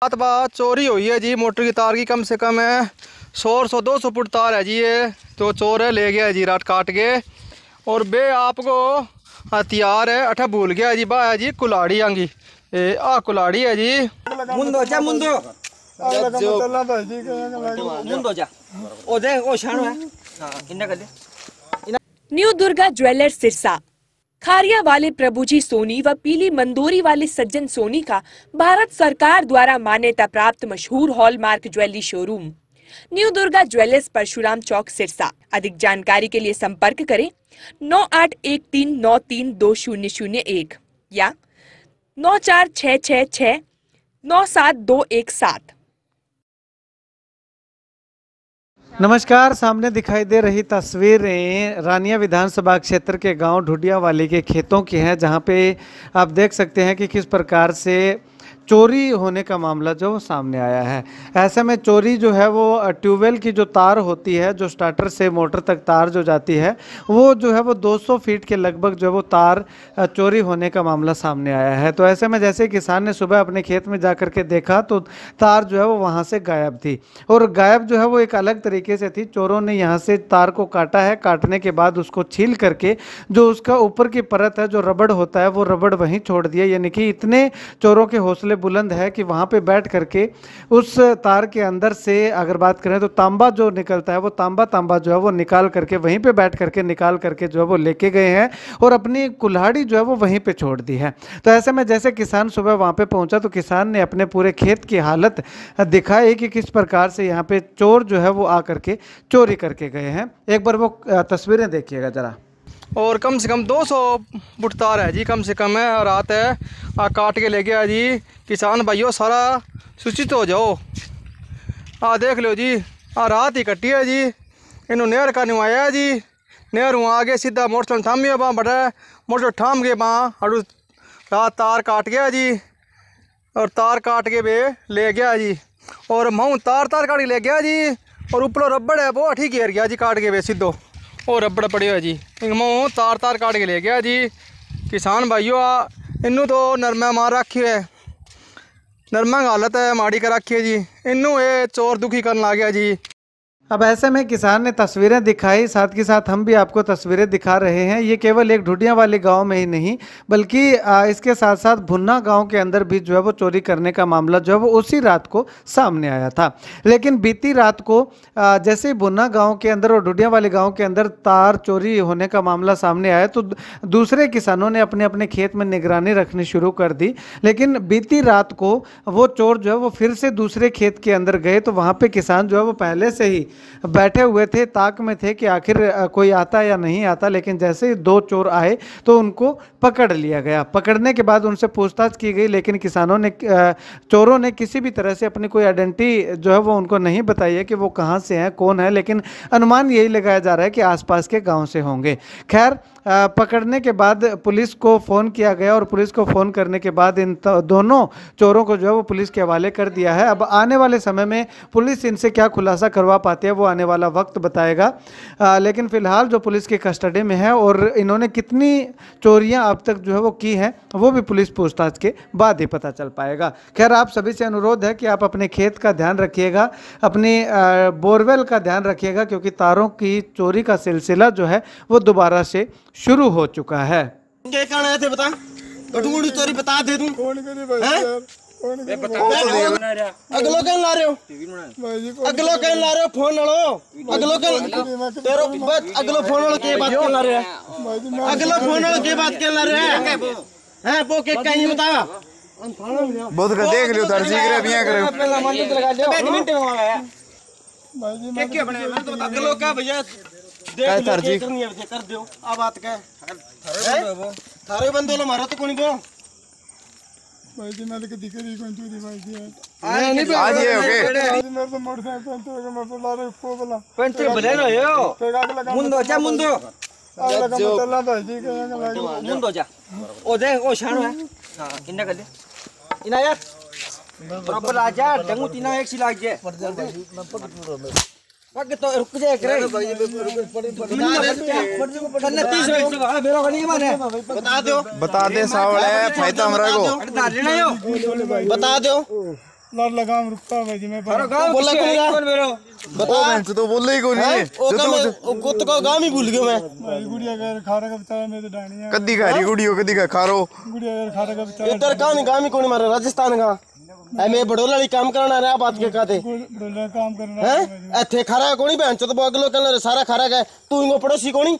रात बाद चोरी हुई है जी मोटर की तार की, कम से कम है 100-200 फुट तार है जी। ये तो चोर है ले गया जी रात काट के। और बे आपको हथियार है अठा भूल गया जी, बा है जी कुलाड़ी आंगी, आ कुलाड़ी है जी। मुंदो जा मुंदो मुंदो जा ओ दे ओ शानो है। हां इन्ना कर दे। न्यू दुर्गा ज्वेलर्स सिरसा खारिया वाले प्रभुजी सोनी व पीली मंदोरी वाले सज्जन सोनी का भारत सरकार द्वारा मान्यता प्राप्त मशहूर hallmark jewellery showroom new Durga jewellers Parshuram Chowk Sirsa. अधिक जानकारी के लिए संपर्क करें 9813932001 या 9466697217। नमस्कार। सामने दिखाई दे रही तस्वीरें रानिया विधानसभा क्षेत्र के गांव ढुडियावाली के खेतों की हैं, जहां पे आप देख सकते हैं कि किस प्रकार से चोरी होने का मामला जो सामने आया है। ऐसे में चोरी जो है वो ट्यूबवेल की जो तार होती है, जो स्टार्टर से मोटर तक तार जो जाती है, वो जो है वो 200 फीट के लगभग जो है वो तार चोरी होने का मामला सामने आया है। तो ऐसे में जैसे किसान ने सुबह अपने खेत में जा कर के देखा तो तार जो है वो वहाँ से गायब थी, और गायब जो है वो एक अलग तरीके से थी। चोरों ने यहाँ से तार को काटा है, काटने के बाद उसको छील करके जो उसका ऊपर की परत है, जो रबड़ होता है, वो रबड़ वहीं छोड़ दिया। यानी कि इतने चोरों के हौसले बुलंद है कि वहां पे बैठ करके उस तार के अंदर से अगर बात करें तो तांबा जो निकलता है, वो तांबा जो है वो निकाल करके वहीं पे बैठ करके निकाल करके जो है वो लेके गए हैं और अपनी कुल्हाड़ी जो है वो वहीं पे छोड़ दी है। तो ऐसे में जैसे किसान सुबह वहां पे पहुंचा तो किसान ने अपने पूरे खेत की हालत दिखाई कि किस प्रकार से यहाँ पे चोर जो है वो आकर के चोरी करके गए हैं। एक बार वो तस्वीरें देखिएगा जरा। और कम से कम 200 फुट तार है जी, कम से कम है। और रात है काट के ले गया जी। किसान भाइयों सारा सूचित हो जाओ। देख लो जी, रात ही कटी है जी। इन्हों नहर का निवाया है जी। नहर वहाँ आगे सीधा मोटरसाइकिल थामी वहाँ बढ़ा मोटरसाइकिल थाम के वहाँ और रात तार काट गया जी। और तार काट के वे ले गया जी। और महू तार काट के ले गया जी। और ऊपर रबड़ है वो ठीक घेर गया जी, काट के वे सीधो और रबड़ पड़े हुए जी। इनमें तार काट के ले गया जी। किसान भाइयों इनू तो नरमा मार रखी है, नरमा की हालत है माड़ी कर रखी है जी। इनू ये चोर दुखी करने आ गया जी। अब ऐसे में किसान ने तस्वीरें दिखाई, साथ के साथ हम भी आपको तस्वीरें दिखा रहे हैं। ये केवल एक ढुडियावाली गांव में ही नहीं बल्कि इसके साथ साथ भुन्ना गांव के अंदर भी जो है वो चोरी करने का मामला जो है वो उसी रात को सामने आया था। लेकिन बीती रात को जैसे ही भुन्ना गांव के अंदर और ढुडियावाली गांव के अंदर तार चोरी होने का मामला सामने आया तो दूसरे किसानों ने अपने अपने खेत में निगरानी रखनी शुरू कर दी। लेकिन बीती रात को वो चोर जो है वो फिर से दूसरे खेत के अंदर गए तो वहाँ पर किसान जो है वो पहले से ही बैठे हुए थे, ताक में थे कि आखिर कोई आता या नहीं आता। लेकिन जैसे ही दो चोर आए तो उनको पकड़ लिया गया। पकड़ने के बाद उनसे पूछताछ की गई, लेकिन किसानों ने चोरों ने किसी भी तरह से अपनी कोई आइडेंटिटी जो है वो उनको नहीं बताई है कि वो कहाँ से हैं, कौन है। लेकिन अनुमान यही लगाया जा रहा है कि आसपास के गांव से होंगे। खैर पकड़ने के बाद पुलिस को फ़ोन किया गया और पुलिस को फ़ोन करने के बाद इन दोनों चोरों को जो है वो पुलिस के हवाले कर दिया है। अब आने वाले समय में पुलिस इनसे क्या खुलासा करवा पाती है वो आने वाला वक्त बताएगा। लेकिन फ़िलहाल जो पुलिस की कस्टडी में है और इन्होंने कितनी चोरियां अब तक जो है वो की हैं वो भी पुलिस पूछताछ के बाद ही पता चल पाएगा। खैर आप सभी से अनुरोध है कि आप अपने खेत का ध्यान रखिएगा, अपनी बोरवेल का ध्यान रखिएगा, क्योंकि तारों की चोरी का सिलसिला जो है वो दोबारा से शुरू हो चुका है। क्या कहना है थे बता, कटुगुड़ी चोरी बता दे दूं। कौन करी भाई यार, कौन करी बता दे। अगलो कौन ला रहे हो भाई जी, अगलो कौन ला रहे हो? फोन लो अगलो कौन तेरो बस अगलो फोन लो के बात क्यों ला रहे हैं भाई जी? अगलो फोन लो के बात क्यों ला रहे हैं? हैं वो के कहीं बता बहुत देख लियो दर्जी करे बिया करे पहला मान लगा दो 1 मिनट में आ गया भाई जी। क्या बनाया मैं तो बता अगलो का भैया देख लो क्या करनी है कर दो। आ बात का थारे बंदो लो मारो तो कोनी को भाई जी। मैं तो दिखरी कौन चोरी भाई जी नहीं आज ये ओके आज मेरे तो मोटरसाइकिल पंचर हो गया। मैं तो ला रहे को बोला पंचर भले ना यो मुंदो जा मुंदो लगा चला भाई जी के मुंदो जा ओ दे ओ शानो है। हां इन्ना कर दे इना यार बराबर आ जा डंगू तीना एक सी लाग जे पग तो रुक जाए करे बता दे सावल है फायदा हमरा को बता दो लड़ लगाम रुकता भाई जी मैं बोला कौन मेरा बता बहन तो बोले ही कोनी है ओ का मैं गुत को गांव ही भूल गयो मैं भाई गुड़िया का खारा का बेचारा मैं तो डानिया कद्दी खारी गुड़ियो कद्दी का खारो गुड़िया का खारा का बेचारा इधर कहां गांव ही कोनी मारे राजस्थान का ए मैं बड़ोला वाली काम करना रे बात के काते डोला काम करना हैं एथे खारा कोनी बहन तो अगलो कल सारा खारा का तू इंगो पड़ोसी कोनी